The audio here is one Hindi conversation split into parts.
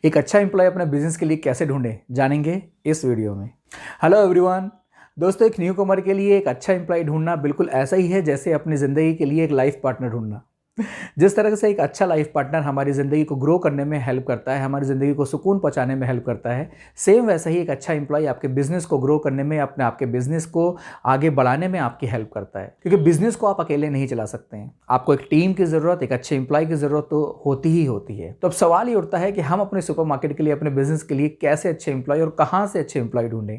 एक अच्छा एम्प्लॉय अपने बिजनेस के लिए कैसे ढूंढे, जानेंगे इस वीडियो में। Hello everyone. दोस्तों, एक न्यू कमर के लिए एक अच्छा एम्प्लॉय ढूंढना बिल्कुल ऐसा ही है जैसे अपनी ज़िंदगी के लिए एक लाइफ पार्टनर ढूंढना। जिस तरह से एक अच्छा लाइफ पार्टनर हमारी ज़िंदगी को ग्रो करने में हेल्प करता है, हमारी ज़िंदगी को सुकून पहुंचाने में हेल्प करता है, सेम वैसा ही एक अच्छा एम्प्लॉय आपके बिजनेस को ग्रो करने में, अपने आपके बिजनेस को आगे बढ़ाने में आपकी हेल्प करता है। क्योंकि बिजनेस को आप अकेले नहीं चला सकते हैं, आपको एक टीम की ज़रूरत, एक अच्छे एम्प्लॉय की ज़रूरत तो होती ही होती है। तो अब सवाल ये उठता है कि हम अपने सुपरमार्केट के लिए, अपने बिजनेस के लिए कैसे अच्छे एम्प्लॉय और कहाँ से अच्छे एम्प्लॉय ढूंढें।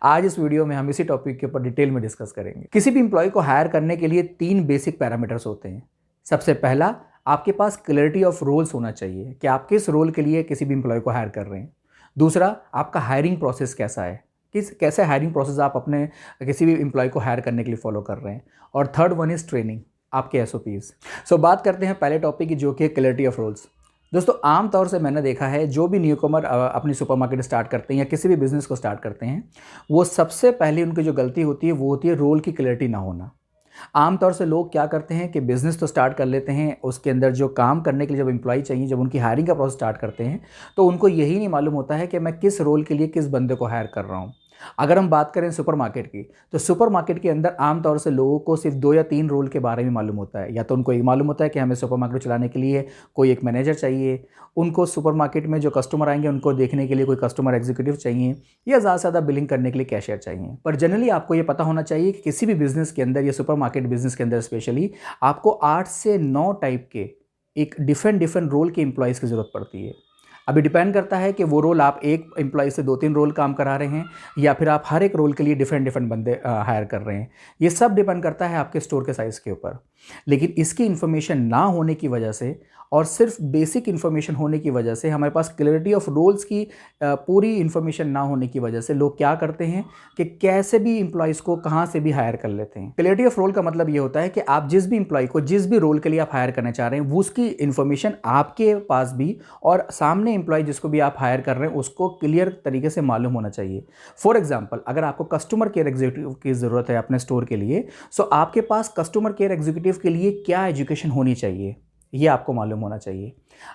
आज इस वीडियो में हम इसी टॉपिक के ऊपर डिटेल में डिस्कस करेंगे। किसी भी एम्प्लॉय को हायर करने के लिए 3 बेसिक पैरामीटर्स होते हैं। सबसे पहला, आपके पास क्लैरिटी ऑफ रोल्स होना चाहिए कि आप किस रोल के लिए किसी भी एम्प्लॉय को हायर कर रहे हैं। दूसरा, आपका हायरिंग प्रोसेस कैसा है, कैसे हायरिंग प्रोसेस आप अपने किसी भी एम्प्लॉय को हायर करने के लिए फॉलो कर रहे हैं। और थर्ड वन इज ट्रेनिंग, आपके SOPs। सो बात करते हैं पहले टॉपिक की, जो कि क्लैरिटी ऑफ रोल्स। दोस्तों, आमतौर से मैंने देखा है जो भी न्यूकमर अपनी सुपरमार्केट स्टार्ट करते हैं या किसी भी बिजनेस को स्टार्ट करते हैं, वो सबसे पहले उनकी जो गलती होती है वो होती है रोल की क्लैरिटी ना होना। आमतौर से लोग क्या करते हैं कि बिज़नेस तो स्टार्ट कर लेते हैं, उसके अंदर जो काम करने के लिए जब एम्प्लॉय चाहिए, जब उनकी हायरिंग का प्रोसेस स्टार्ट करते हैं, तो उनको यही नहीं मालूम होता है कि मैं किस रोल के लिए किस बंदे को हायर कर रहा हूँ। अगर हम बात करें सुपरमार्केट की, तो सुपरमार्केट के अंदर आमतौर से लोगों को सिर्फ 2 या 3 रोल के बारे में मालूम होता है। या तो उनको ये मालूम होता है कि हमें सुपरमार्केट चलाने के लिए कोई एक मैनेजर चाहिए, उनको सुपरमार्केट में जो कस्टमर आएंगे उनको देखने के लिए कोई कस्टमर एग्जीक्यूटिव चाहिए, या ज़्यादा से ज़्यादा बिलिंग करने के लिए कैशियर चाहिए। पर जनरली आपको ये पता होना चाहिए कि किसी भी बिजनेस के अंदर या सुपरमार्केट बिजनेस के अंदर स्पेशली आपको 8 से 9 टाइप के एक डिफरेंट रोल के एम्प्लॉयज़ की ज़रूरत पड़ती है। अभी डिपेंड करता है कि वो रोल आप एक एम्प्लॉय से 2-3 रोल काम करा रहे हैं, या फिर आप हर एक रोल के लिए डिफरेंट बंदे हायर कर रहे हैं। ये सब डिपेंड करता है आपके स्टोर के साइज़ के ऊपर। लेकिन इसकी इन्फॉर्मेशन ना होने की वजह से और सिर्फ बेसिक इन्फॉर्मेशन होने की वजह से, हमारे पास क्लैरिटी ऑफ रोल्स की पूरी इन्फॉर्मेशन ना होने की वजह से लोग क्या करते हैं कि कैसे भी एम्प्लॉयज़ को कहाँ से भी हायर कर लेते हैं। क्लैरिटी ऑफ रोल का मतलब ये होता है कि आप जिस भी एम्प्लॉय को, जिस भी रोल के लिए आप हायर करना चाह रहे हैं, वो उसकी इन्फॉर्मेशन आपके पास भी और सामने एम्प्लॉय जिसको भी आप हायर कर रहे हैं उसको क्लियर तरीके से मालूम होना चाहिए। फॉर एग्जाम्पल, अगर आपको कस्टमर केयर एग्जीक्यूटिव की ज़रूरत है अपने स्टोर के लिए, सो आपके पास कस्टमर केयर एग्जीक्यूटिव के लिए क्या एजुकेशन होनी चाहिए, ये आपको मालूम होना चाहिए।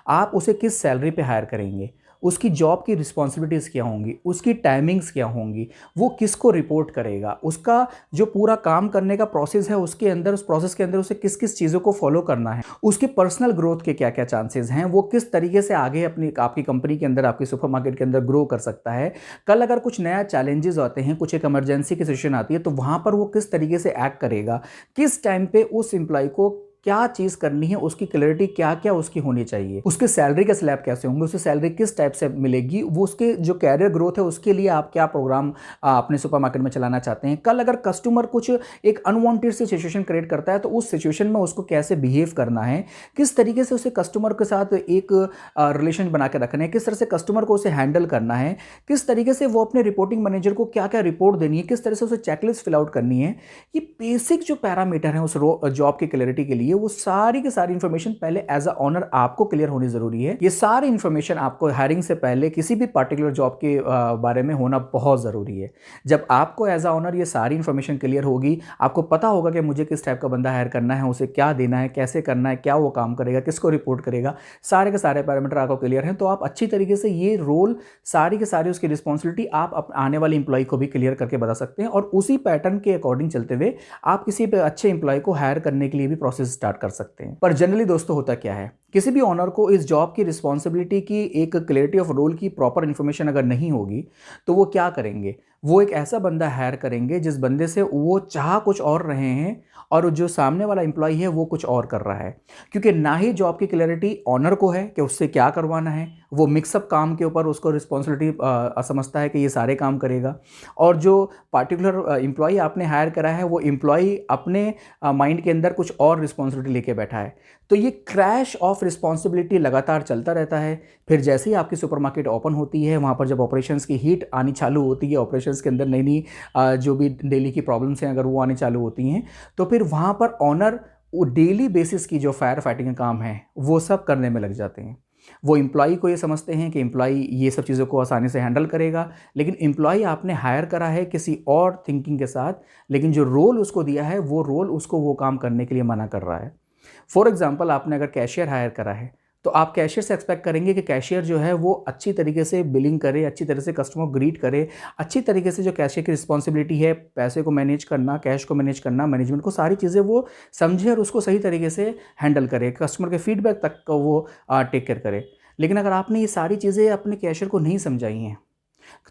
आप उसे किस सैलरी पे हायर करेंगे, उसकी जॉब की रिस्पॉन्सिबिलिटीज़ क्या होंगी, उसकी टाइमिंग्स क्या होंगी, वो किसको रिपोर्ट करेगा, उसका जो पूरा काम करने का प्रोसेस है उसके अंदर, उस प्रोसेस के अंदर उसे किस किस चीज़ों को फॉलो करना है, उसकी पर्सनल ग्रोथ के क्या क्या चांसेस हैं, वो किस तरीके से आगे अपनी आपकी कंपनी के अंदर, आपकी सुपरमार्केट के अंदर ग्रो कर सकता है। कल अगर कुछ नया चैलेंजेस आते हैं, कुछ एक इमरजेंसी की सिचुएशन आती है, तो वहाँ पर वो किस तरीके से एक्ट करेगा, किस टाइम पे उस एम्प्लॉय को क्या चीज़ करनी है, उसकी क्लैरिटी क्या क्या उसकी होनी चाहिए, उसके सैलरी के स्लैब कैसे होंगे, उसकी सैलरी किस टाइप से मिलेगी, वो उसके जो कैरियर ग्रोथ है उसके लिए आप क्या प्रोग्राम अपने सुपरमार्केट में चलाना चाहते हैं। कल अगर कस्टमर कुछ एक अनवांटेड सी सिचुएशन क्रिएट करता है, तो उस सिचुएशन में उसको कैसे बिहेव करना है, किस तरीके से उसे कस्टमर के साथ एक रिलेशन बना के रखना है, किस तरह से कस्टमर को उसे हैंडल करना है, किस तरीके से वो अपने रिपोर्टिंग मैनेजर को क्या क्या रिपोर्ट देनी है, किस तरह से उसे चेकलिस्ट फिल आउट करनी है। ये बेसिक जो पैरामीटर है उस जॉब की क्लैरिटी के लिए, वो सारी की सारी इंफॉर्मेशन पहले एज अ ऑनर आपको क्लियर होनी जरूरी है। ये सारी इंफॉर्मेशन आपको हायरिंग से पहले किसी भी पर्टिकुलर जॉब के बारे में होना बहुत ज़रूरी है। जब आपको एज अ ऑनर ये सारी इंफॉर्मेशन क्लियर होगी, आपको पता होगा कि मुझे किस टाइप का बंदा हायर करना है, उसे क्या देना है, कैसे करना है, क्या वो काम करेगा, किसको रिपोर्ट करेगा, सारे के सारे पैरामीटर आपको क्लियर हैं, तो आप अच्छी तरीके से ये रोल, सारी के सारी उसकी रिस्पॉन्सिबिलिटी आप आने वाले इंप्लॉय को भी क्लियर करके बता सकते हैं, और उसी पैटर्न के अकॉर्डिंग चलते हुए आप किसी अच्छे इंप्लॉय को हायर करने के लिए भी प्रोसेस स्टार्ट कर सकते हैं। पर जनरली दोस्तों होता क्या है, किसी भी ऑनर को इस जॉब की रिस्पॉन्सिबिलिटी की, एक क्लैरिटी ऑफ रोल की प्रॉपर इंफॉर्मेशन अगर नहीं होगी, तो वो क्या करेंगे, वो एक ऐसा बंदा हायर करेंगे जिस बंदे से वो चाह कुछ और रहे हैं और जो सामने वाला एम्प्लॉय है वो कुछ और कर रहा है। क्योंकि ना ही जॉब की क्लैरिटी ऑनर को है कि उससे क्या करवाना है, वो मिक्सअप काम के ऊपर उसको रिस्पॉन्सिबिलिटी समझता है कि ये सारे काम करेगा, और जो पार्टिकुलर एम्प्लॉय आपने हायर करा है वो एम्प्लॉय अपने माइंड के अंदर कुछ और रिस्पॉन्सिबिलिटी लेके बैठा है। तो ये क्रैश ऑफ रिस्पॉन्सिबिलिटी लगातार चलता रहता है। फिर जैसे ही आपकी सुपरमार्केट ओपन होती है, वहाँ पर जब ऑपरेशंस की हीट आनी चालू होती है, ऑपरेशंस के अंदर नई नई जो भी डेली की प्रॉब्लम्स हैं अगर वो आनी चालू होती हैं, तो फिर वहाँ पर ऑनर वो डेली बेसिस की जो फायर फाइटिंग का काम है वो सब करने में लग जाते हैं। वो एम्प्लॉई को ये समझते हैं कि एम्प्लॉई ये सब चीज़ों को आसानी से हैंडल करेगा, लेकिन एम्प्लॉई आपने हायर करा है किसी और थिंकिंग के साथ, लेकिन जो रोल उसको दिया है, वो रोल उसको वो काम करने के लिए मना कर रहा है। फॉर एग्जांपल, आपने अगर कैशियर हायर करा है, तो कैशियर हायर करा है किसी और थिंकिंग के साथ, लेकिन जो रोल उसको दिया है वो रोल उसको वो काम करने के लिए मना कर रहा है। फॉर एग्जांपल, आपने अगर कैशियर हायर करा है, तो आप कैशियर से एक्सपेक्ट करेंगे कि कैशियर जो है वो अच्छी तरीके से बिलिंग करे, अच्छी तरह से कस्टमर को ग्रीट करे, अच्छी तरीके से जो कैशियर की रिस्पॉन्सिबिलिटी है पैसे को मैनेज करना, कैश को मैनेज करना, मैनेजमेंट को, सारी चीज़ें वो समझे और उसको सही तरीके से हैंडल करे, कस्टमर के फीडबैक तक को वो टेक केयर करे। लेकिन अगर आपने ये सारी चीज़ें अपने कैशियर को नहीं समझाई हैं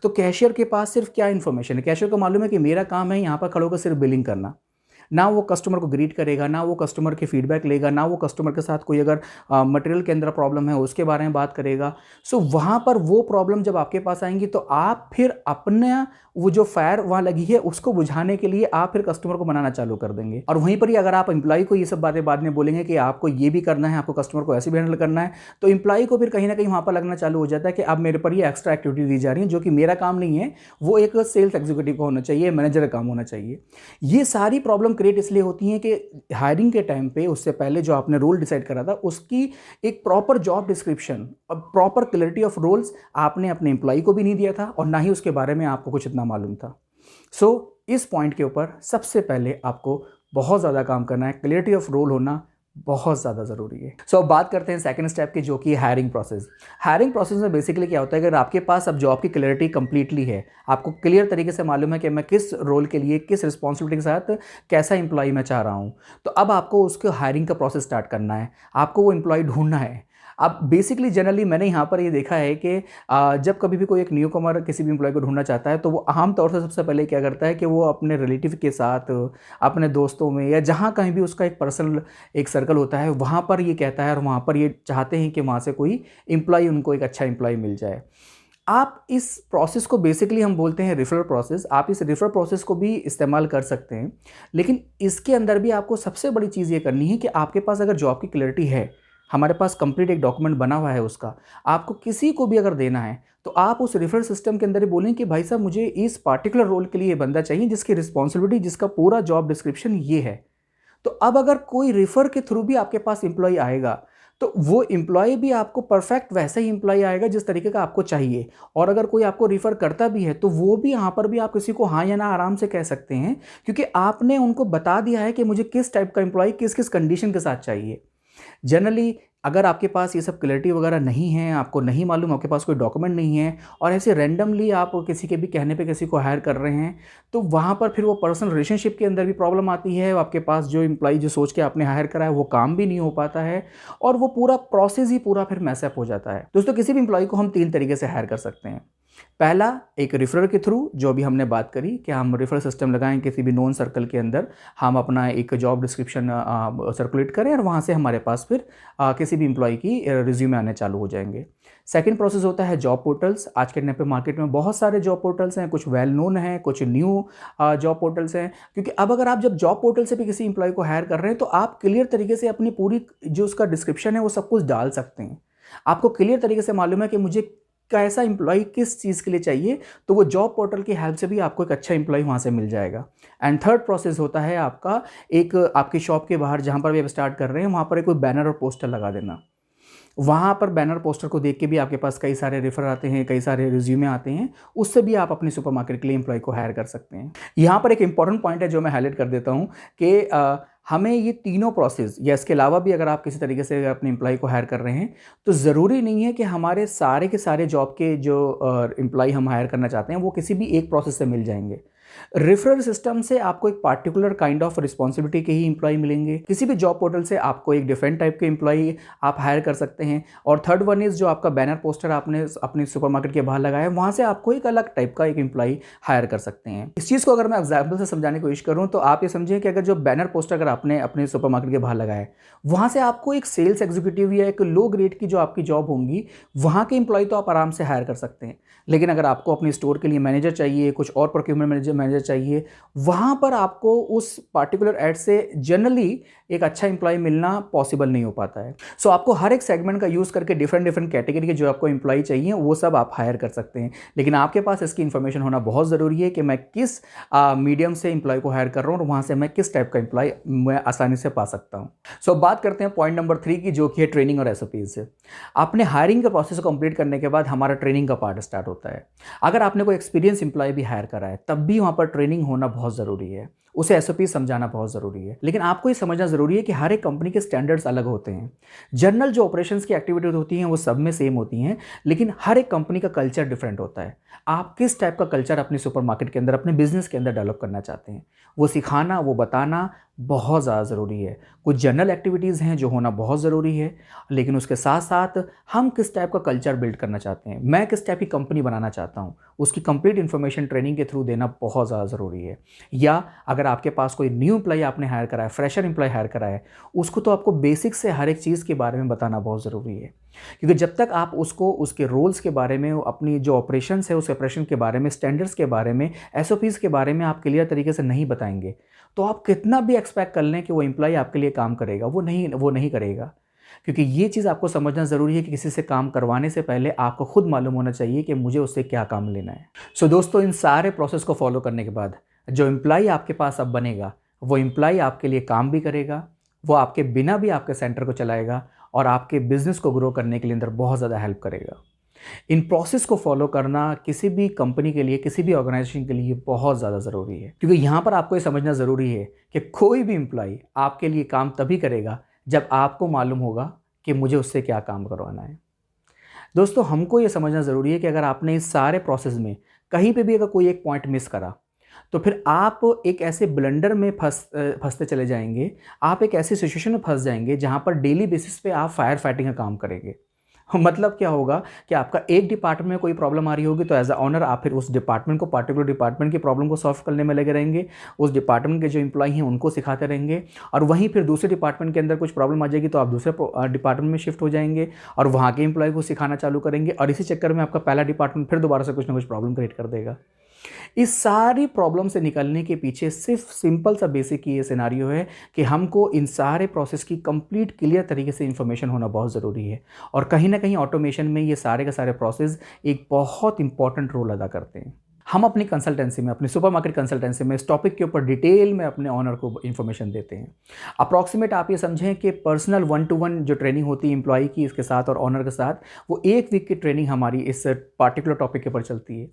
तो कैशियर के पास सिर्फ क्या इन्फॉर्मेशन है, कैशियर को मालूम है कि मेरा काम है यहाँ पर खड़े होकर सिर्फ बिलिंग करना, ना वो कस्टमर को ग्रीट करेगा, ना वो कस्टमर के फीडबैक लेगा, ना वो कस्टमर के साथ कोई अगर मटेरियल के अंदर प्रॉब्लम है उसके बारे में बात करेगा। सो वहाँ पर वो प्रॉब्लम जब आपके पास आएंगी तो आप फिर अपने वो जो फायर वहाँ लगी है उसको बुझाने के लिए आप फिर कस्टमर को बनाना चालू कर देंगे। और वहीं पर ही अगर आप एम्प्लॉय को ये सब बातें बाद में बोलेंगे कि आपको ये भी करना है, आपको कस्टमर को ऐसे भी हैंडल करना है, तो एम्प्लॉय को फिर कहीं ना कहीं वहाँ पर लगना चालू हो जाता है कि अब मेरे पर ये एक्स्ट्रा एक्टिविटी दी जा रही है जो कि मेरा काम नहीं है, वो एक सेल्स एग्जीक्यूटिव का होना चाहिए, मैनेजर का काम होना चाहिए। ये सारी प्रॉब्लम क्रिएट इसलिए होती हैं कि हायरिंग के टाइम पे उससे पहले जो आपने रोल डिसाइड करा था उसकी एक प्रॉपर जॉब डिस्क्रिप्शन और प्रॉपर क्लैरिटी ऑफ रोल्स आपने अपने एम्प्लॉय को भी नहीं दिया था और ना ही उसके बारे में आपको कुछ इतना मालूम था। सो इस पॉइंट के ऊपर सबसे पहले आपको बहुत ज़्यादा काम करना है, क्लैरिटी ऑफ रोल होना बहुत ज़्यादा ज़रूरी है। सो अब बात करते हैं सेकंड स्टेप की, जो कि हायरिंग प्रोसेस। हायरिंग प्रोसेस में बेसिकली क्या होता है, अगर आपके पास अब जॉब की क्लैरिटी कंप्लीटली है, आपको क्लियर तरीके से मालूम है कि मैं किस रोल के लिए किस रिस्पॉन्सिबिलिटी के साथ कैसा इंप्लॉय मैं चाह रहा हूँ, तो अब आपको उसके हायरिंग का प्रोसेस स्टार्ट करना है, आपको वो एम्प्लॉय ढूंढना है। अब बेसिकली जनरली मैंने यहाँ पर ये देखा है कि जब कभी भी कोई एक न्यू कमर किसी भी एम्प्लॉय को ढूंढना चाहता है तो वो आम तौर से सबसे पहले क्या करता है कि वो अपने रिलेटिव के साथ, अपने दोस्तों में या जहाँ कहीं भी उसका एक पर्सनल एक सर्कल होता है वहाँ पर ये कहता है और वहाँ पर ये चाहते हैं कि वहाँ से कोई एम्प्लॉय उनको एक अच्छा एम्प्लॉय मिल जाए। आप इस प्रोसेस को बेसिकली हम बोलते हैं रेफरल प्रोसेस। आप इस रेफरल प्रोसेस को भी इस्तेमाल कर सकते हैं, लेकिन इसके अंदर भी आपको सबसे बड़ी चीज़ ये करनी है कि आपके पास अगर जॉब की क्लैरिटी है, हमारे पास कंप्लीट एक डॉक्यूमेंट बना हुआ है, उसका आपको किसी को भी अगर देना है तो आप उस रेफरल सिस्टम के अंदर ही बोलें कि भाई साहब मुझे इस पार्टिकुलर रोल के लिए बंदा चाहिए जिसकी रिस्पॉन्सिबिलिटी, जिसका पूरा जॉब डिस्क्रिप्शन ये है। तो अब अगर कोई रेफर के थ्रू भी आपके पास एम्प्लॉय आएगा तो वो एम्प्लॉय भी आपको परफेक्ट वैसा ही एम्प्लॉय आएगा जिस तरीके का आपको चाहिए। और अगर कोई आपको रेफर करता भी है तो वो भी यहाँ पर भी आप किसी को हाँ या ना आराम से कह सकते हैं, क्योंकि आपने उनको बता दिया है कि मुझे किस टाइप का एम्प्लॉय किस किस कंडीशन के साथ चाहिए। जनरली अगर आपके पास ये सब क्लैरिटी वगैरह नहीं है, आपको नहीं मालूम, आपके पास कोई डॉक्यूमेंट नहीं है और ऐसे रैंडमली आप किसी के भी कहने पे किसी को हायर कर रहे हैं, तो वहाँ पर फिर वो पर्सनल रिलेशनशिप के अंदर भी प्रॉब्लम आती है। आपके पास जो एम्प्लॉय जो सोच के आपने हायर करा है वो काम भी नहीं हो पाता है और वो पूरा प्रोसेस ही पूरा फिर मैसअप हो जाता है। दोस्तों, किसी भी एम्प्लॉय को हम 3 तरीके से हायर कर सकते हैं। पहला, एक रेफरल के थ्रू, जो अभी हमने बात करी कि हम रेफरल सिस्टम लगाएं किसी भी नोन सर्कल के अंदर, हम अपना एक जॉब डिस्क्रिप्शन सर्कुलेट करें और वहाँ से हमारे पास फिर किसी भी एम्प्लॉय की रिज्यूमे आने चालू हो जाएंगे। सेकंड प्रोसेस होता है जॉब पोर्टल्स। आज के टाइम पे मार्केट में बहुत सारे जॉब पोर्टल्स हैं, कुछ वेल नोन हैं, कुछ न्यू जॉब पोर्टल्स हैं। क्योंकि अब अगर आप जब जॉब पोर्टल से भी किसी एम्प्लॉय को हायर कर रहे हैं तो आप क्लियर तरीके से अपनी पूरी जो उसका डिस्क्रिप्शन है वो सब कुछ डाल सकते हैं। आपको क्लियर तरीके से मालूम है कि मुझे कैसा एम्प्लॉय किस चीज़ के लिए चाहिए, तो वो जॉब पोर्टल की हेल्प से भी आपको एक अच्छा एम्प्लॉय वहाँ से मिल जाएगा। एंड थर्ड प्रोसेस होता है आपका एक आपकी शॉप के बाहर जहाँ पर भी आप स्टार्ट कर रहे हैं वहाँ पर एक कोई बैनर और पोस्टर लगा देना। वहाँ पर बैनर पोस्टर को देख के भी आपके पास कई सारे रेफर आते हैं, कई सारे रिज्यूमे आते हैं, उससे भी आप अपने सुपरमार्केट के लिए एम्प्लॉय को हायर कर सकते हैं। यहाँ पर एक इंपॉर्टेंट पॉइंट है जो मैं हाईलाइट कर देता हूँ कि हमें ये तीनों प्रोसेस या इसके अलावा भी अगर आप किसी तरीके से अपने एम्प्लॉय को हायर कर रहे हैं तो ज़रूरी नहीं है कि हमारे सारे के सारे जॉब के जो एम्प्लॉय हम हायर करना चाहते हैं वो किसी भी एक प्रोसेस से मिल जाएंगे। रेफरल सिस्टम से आपको एक पार्टिकुलर काइंड ऑफ रिस्पॉन्सिबिलिटी के ही एम्प्लॉय मिलेंगे। किसी भी जॉब पोर्टल से आपको एक डिफरेंट टाइप के एम्प्लॉय आप हायर कर सकते हैं। और थर्ड वन इज़ जो आपका बैनर पोस्टर आपने अपने सुपरमार्केट के बाहर लगाया है, वहाँ से आपको एक अलग टाइप का एक एम्प्लॉय हायर कर सकते हैं। इस चीज़ को अगर मैं एग्जाम्पल से समझाने की कोशिश करूँ तो आप ये समझिए कि अगर जो बैनर पोस्टर अगर आपने अपने सुपरमार्केट के बाहर लगाया है, वहाँ से आपको एक सेल्स एग्जीक्यूटिव या एक लो ग्रेड की जो आपकी जॉब होंगी वहाँ के एम्प्लॉय तो आप आराम से हायर कर सकते हैं। लेकिन अगर आपको अपने स्टोर के लिए मैनेजर चाहिए, कुछ और प्रोक्योरमेंट मैनेजर चाहिए, वहाँ पर आपको उस पार्टिकुलर एड से जनरली एक अच्छा एम्प्लॉय मिलना पॉसिबल नहीं हो पाता है। सो आपको हर एक सेगमेंट का यूज़ करके डिफरेंट कैटेगरी के जो आपको एम्प्लॉय चाहिए वो सब आप हायर कर सकते हैं। लेकिन आपके पास इसकी इन्फॉर्मेशन होना बहुत ज़रूरी है कि मैं किस मीडियम से एम्प्लॉय को हायर कर रहा हूँ और वहाँ से मैं किस टाइप का एम्प्लॉय मैं आसानी से पा सकता हूँ। सो बात करते हैं पॉइंट नंबर 3 की, जो कि है ट्रेनिंग और SOPs से। आपने हायरिंग के प्रोसेस को कंप्लीट करने के बाद हमारा ट्रेनिंग का पार्ट स्टार्ट होता है। अगर आपने कोई एक्सपीरियंस एम्प्लॉय भी हायर करा है तब भी वहाँ पर ट्रेनिंग होना बहुत ज़रूरी है। उसे एसओपी समझाना बहुत ज़रूरी है। लेकिन आपको ये समझना ज़रूरी है कि हर एक कंपनी के स्टैंडर्ड्स अलग होते हैं। जनरल जो ऑपरेशंस की एक्टिविटीज होती हैं वो सब में सेम होती हैं, लेकिन हर एक कंपनी का कल्चर डिफरेंट होता है। आप किस टाइप का कल्चर अपने सुपरमार्केट के अंदर, अपने बिजनेस के अंदर डेवलप करना चाहते हैं, वो सिखाना, वो बताना बहुत ज़्यादा ज़रूरी है। कुछ जनरल एक्टिविटीज़ हैं जो होना बहुत ज़रूरी है, लेकिन उसके साथ साथ हम किस टाइप का कल्चर बिल्ड करना चाहते हैं, मैं किस टाइप की कंपनी बनाना चाहता हूँ, उसकी कंप्लीट इन्फॉर्मेशन ट्रेनिंग के थ्रू देना बहुत ज़्यादा ज़रूरी है। या अगर आपके पास कोई न्यू एम्प्लॉय आपने हायर करा है, फ्रेशर एम्प्लॉय हायर करा है, उसको तो आपको बेसिक से हर एक चीज़ के बारे में बताना बहुत ज़रूरी है। क्योंकि जब तक आप उसको उसके रोल्स के बारे में, अपनी जो ऑपरेशंस है उस ऑपरेशन के बारे में, स्टैंडर्ड्स के बारे में, एसओपीज़ के बारे में आप क्लियर तरीके से नहीं बताएंगे, तो आप कितना भी एक्सपेक्ट कर लें कि वो एम्प्लॉय आपके लिए काम करेगा, वो नहीं करेगा। क्योंकि ये चीज़ आपको समझना ज़रूरी है कि किसी से काम करवाने से पहले आपको खुद मालूम होना चाहिए कि मुझे उससे क्या काम लेना है। सो दोस्तों, इन सारे प्रोसेस को फॉलो करने के बाद जो एम्प्लॉय आपके पास अब बनेगा, वो एम्प्लॉय आपके लिए काम भी करेगा, वो आपके बिना भी आपके सेंटर को चलाएगा और आपके बिजनेस को ग्रो करने के लिए अंदर बहुत ज़्यादा हेल्प करेगा। इन प्रोसेस को फॉलो करना किसी भी कंपनी के लिए, किसी भी ऑर्गेनाइजेशन के लिए बहुत ज़्यादा ज़रूरी है। क्योंकि यहाँ पर आपको ये समझना ज़रूरी है कि कोई भी एम्प्लॉय आपके लिए काम तभी करेगा जब आपको मालूम होगा कि मुझे उससे क्या काम करवाना है। दोस्तों, हमको ये समझना ज़रूरी है कि अगर आपने इस सारे प्रोसेस में कहीं पे भी अगर कोई एक पॉइंट मिस करा, तो फिर आप एक ऐसे ब्लंडर में फंसते चले जाएंगे, आप एक ऐसी सिचुएशन में फंस जाएंगे जहाँ पर डेली बेसिस पे आप फायर फाइटिंग का काम करेंगे। मतलब क्या होगा कि आपका एक डिपार्टमेंट में कोई प्रॉब्लम आ रही होगी, तो एज अ ऑनर आप फिर उस डिपार्टमेंट को, पार्टिकुलर डिपार्टमेंट की प्रॉब्लम को सॉल्व करने में लगे रहेंगे, उस डिपार्टमेंट के जो एम्प्लॉय हैं उनको सिखाते रहेंगे, और वहीं फिर दूसरे डिपार्टमेंट के अंदर कुछ प्रॉब्लम आ जाएगी तो आप दूसरे डिपार्टमेंट में शिफ्ट हो जाएंगे और वहाँ के एम्प्लॉय को सिखाना चालू करेंगे, और इसी चक्कर में आपका पहला डिपार्टमेंट फिर दोबारा से कुछ ना कुछ प्रॉब्लम क्रिएट कर देगा। इस सारी प्रॉब्लम से निकलने के पीछे सिर्फ सिंपल सा बेसिक ये सिनारियो है कि हमको इन सारे प्रोसेस की कंप्लीट क्लियर तरीके से इन्फॉर्मेशन होना बहुत ज़रूरी है। और कहीं ना कहीं ऑटोमेशन में ये सारे के सारे प्रोसेस एक बहुत इंपॉर्टेंट रोल अदा करते हैं। हम अपनी कंसल्टेंसी में, अपनी सुपरमार्केट कंसल्टेंसी में इस टॉपिक के ऊपर डिटेल में अपने ऑनर को इन्फॉर्मेशन देते हैं। अप्रॉक्सीमेट आप ये समझें कि पर्सनल 1-to-1 जो ट्रेनिंग होती है एम्प्लॉय की इसके साथ और ऑनर के साथ, वो 1 वीक की ट्रेनिंग हमारी इस पार्टिकुलर टॉपिक के ऊपर चलती है।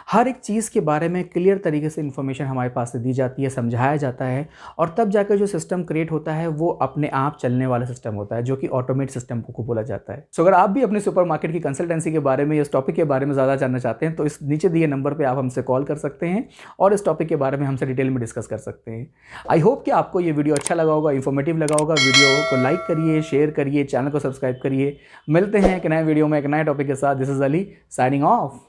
हर एक चीज़ के बारे में क्लियर तरीके से इन्फॉर्मेशन हमारे पास से दी जाती है, समझाया जाता है, और तब जाकर जो सिस्टम क्रिएट होता है वो अपने आप चलने वाला सिस्टम होता है, जो कि ऑटोमेट सिस्टम को बोला जाता है। सो अगर आप भी अपने सुपरमार्केट की कंसल्टेंसी के बारे में, इस टॉपिक के बारे में ज़्यादा जानना चाहते हैं, तो इस नीचे दिए नंबर पर आप हमसे कॉल कर सकते हैं और इस टॉपिक के बारे में हमसे डिटेल में डिस्कस कर सकते हैं। आई होप कि आपको ये वीडियो अच्छा लगा होगा, इन्फॉर्मेटिव लगा होगा। वीडियो को लाइक करिए, शेयर करिए, चैनल को सब्सक्राइब करिए। मिलते हैं एक नए वीडियो में एक नए टॉपिक के साथ। This is Ali signing off.